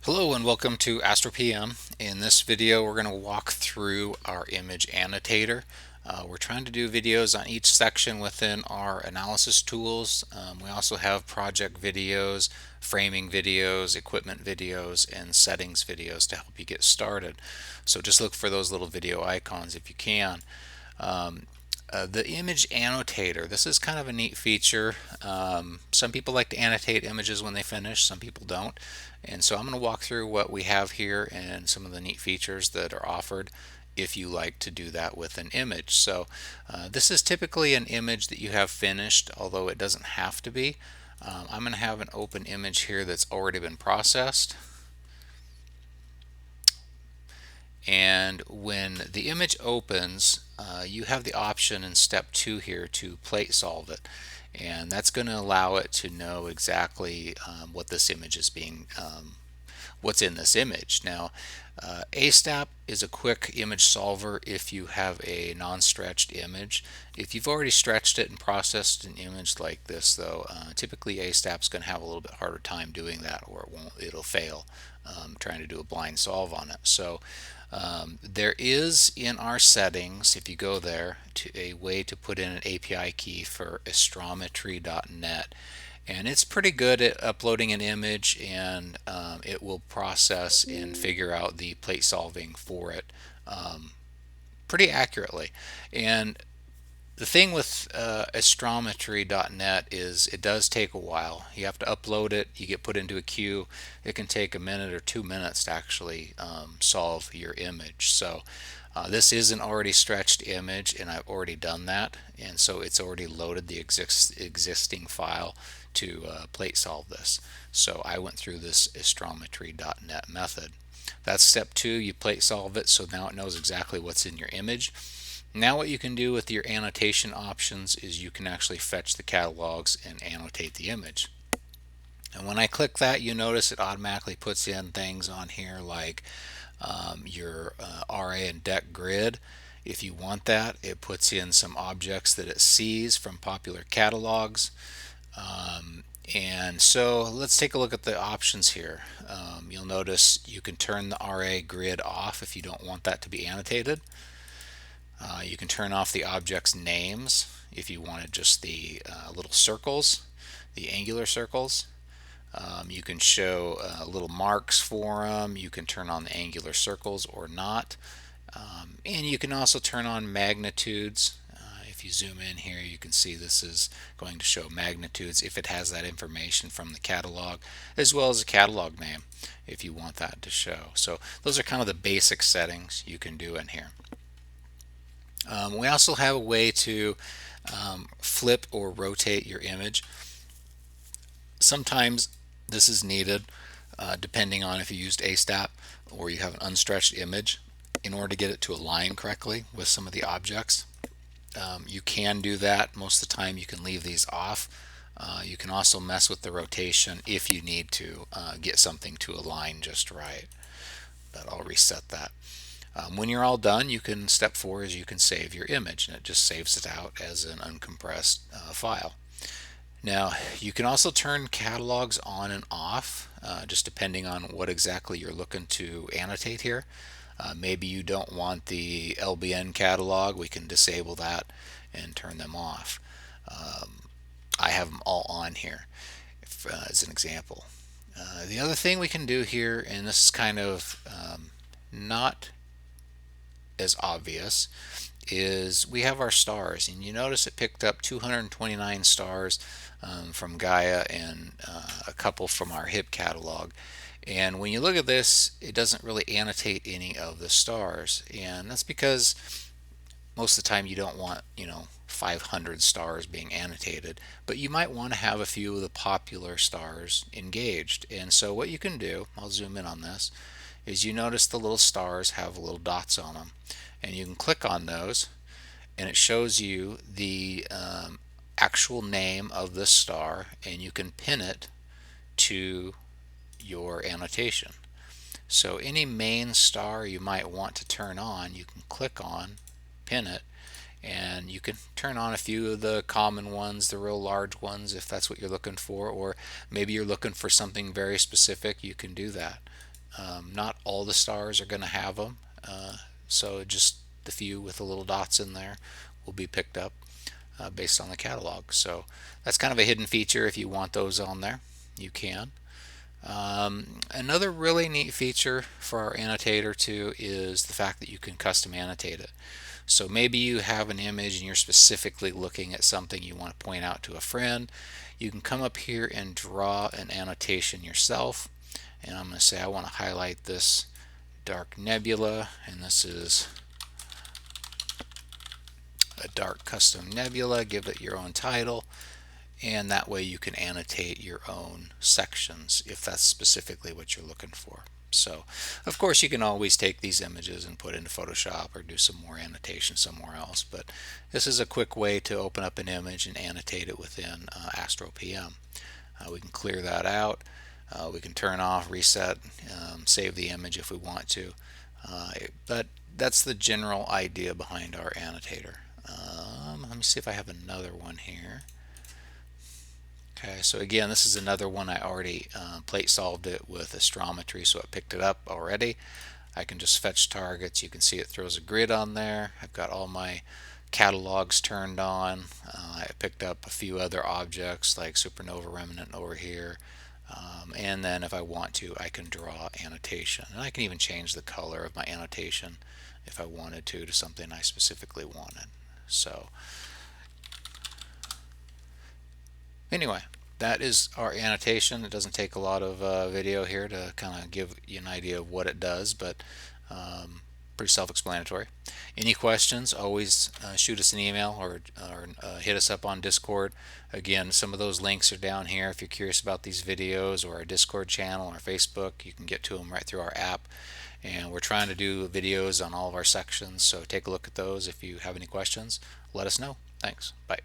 Hello and welcome to AstroPM. In this video we're going to walk through our image annotator. We're trying to do videos on each section within our analysis tools. We also have project videos, framing videos, equipment videos, and settings videos to help you get started. So just look for those little video icons if you can. The image annotator, this is kind of a neat feature. Some people like to annotate images when they finish, some people don't. And so I'm going to walk through what we have here and some of the neat features that are offered if you like to do that with an image. So this is typically an image that you have finished, although it doesn't have to be. I'm going to have an open image here that's already been processed. And when the image opens, you have the option in step 2 here to plate solve it, and that's going to allow it to know exactly what this image is being what's in this image. Now ASTAP is a quick image solver if you have a non-stretched image. If you've already stretched it and processed an image like this though, typically ASTAP is going to have a little bit harder time doing that, or it'll fail trying to do a blind solve on it. So there is in our settings, if you go there, to a way to put in an API key for astrometry.net, and it's pretty good at uploading an image, and it will process and figure out the plate solving for it pretty accurately. And the thing with astrometry.net is it does take a while. You have to upload it, you get put into a queue. It can take a minute or 2 minutes to actually solve your image. So this is an already stretched image, and I've already done that, and so it's already loaded the existing file to plate solve this. So I went through this astrometry.net method. That's step 2. You plate solve it, so now it knows exactly what's in your image. Now what you can do with your annotation options is you can actually fetch the catalogs and annotate the image. And when I click that, you notice it automatically puts in things on here like your RA and deck grid. If you want that, it puts in some objects that it sees from popular catalogs. And so let's take a look at the options here. You'll notice you can turn the RA grid off if you don't want that to be annotated. You can turn off the object's names if you wanted just the little circles, the angular circles. You can show little marks for them. You can turn on the angular circles or not. And you can also turn on magnitudes. If you zoom in here, you can see this is going to show magnitudes if it has that information from the catalog, as well as a catalog name if you want that to show. So those are kind of the basic settings you can do in here. We also have a way to flip or rotate your image. Sometimes this is needed depending on if you used ASTAP or you have an unstretched image in order to get it to align correctly with some of the objects. You can do that. Most of the time you can leave these off. You can also mess with the rotation if you need to get something to align just right. But I'll reset that. When you're all done, step 4 is you can save your image, and it just saves it out as an uncompressed file. Now you can also turn catalogs on and off just depending on what exactly you're looking to annotate here. Maybe you don't want the LBN catalog. We can disable that and turn them off. I have them all on here as an example. The other thing we can do here, and this is kind of not as obvious, is we have our stars, and you notice it picked up 229 stars from Gaia and a couple from our HIP catalog. And when you look at this, it doesn't really annotate any of the stars, and that's because most of the time you don't want 500 stars being annotated, but you might want to have a few of the popular stars engaged. And so what you can do, I'll zoom in on this, is you notice the little stars have little dots on them, and you can click on those and it shows you the actual name of the star, and you can pin it to your annotation. So any main star you might want to turn on, you can click on, pin it, and you can turn on a few of the common ones, the real large ones, if that's what you're looking for, or maybe you're looking for something very specific. You can do that Not all the stars are going to have them, so just the few with the little dots in there will be picked up based on the catalog. So that's kind of a hidden feature. If you want those on there, you can. Another really neat feature for our annotator too is the fact that you can custom annotate it. So maybe you have an image and you're specifically looking at something you want to point out to a friend. You can come up here and draw an annotation yourself. And I'm going to say I want to highlight this dark nebula, and this is a dark custom nebula. Give it your own title, and that way you can annotate your own sections if that's specifically what you're looking for. So of course you can always take these images and put into Photoshop or do some more annotation somewhere else, but this is a quick way to open up an image and annotate it within AstroPM. We can clear that out. We can turn off, reset, save the image if we want to, but that's the general idea behind our annotator. Let me see if I have another one here. Okay, so again, this is another one I already plate solved it with astrometry, so it picked it up already. I can just fetch targets. You can see it throws a grid on there. I've got all my catalogs turned on. I picked up a few other objects like supernova remnant over here. And then if I want to, I can draw annotation. And I can even change the color of my annotation if I wanted to something I specifically wanted. So anyway, that is our annotation. It doesn't take a lot of video here to kind of give you an idea of what it does, but pretty self-explanatory. Any questions, always shoot us an email or hit us up on Discord. Again, some of those links are down here. If you're curious about these videos or our Discord channel or Facebook, you can get to them right through our app. And we're trying to do videos on all of our sections, so take a look at those. If you have any questions, let us know. Thanks. Bye.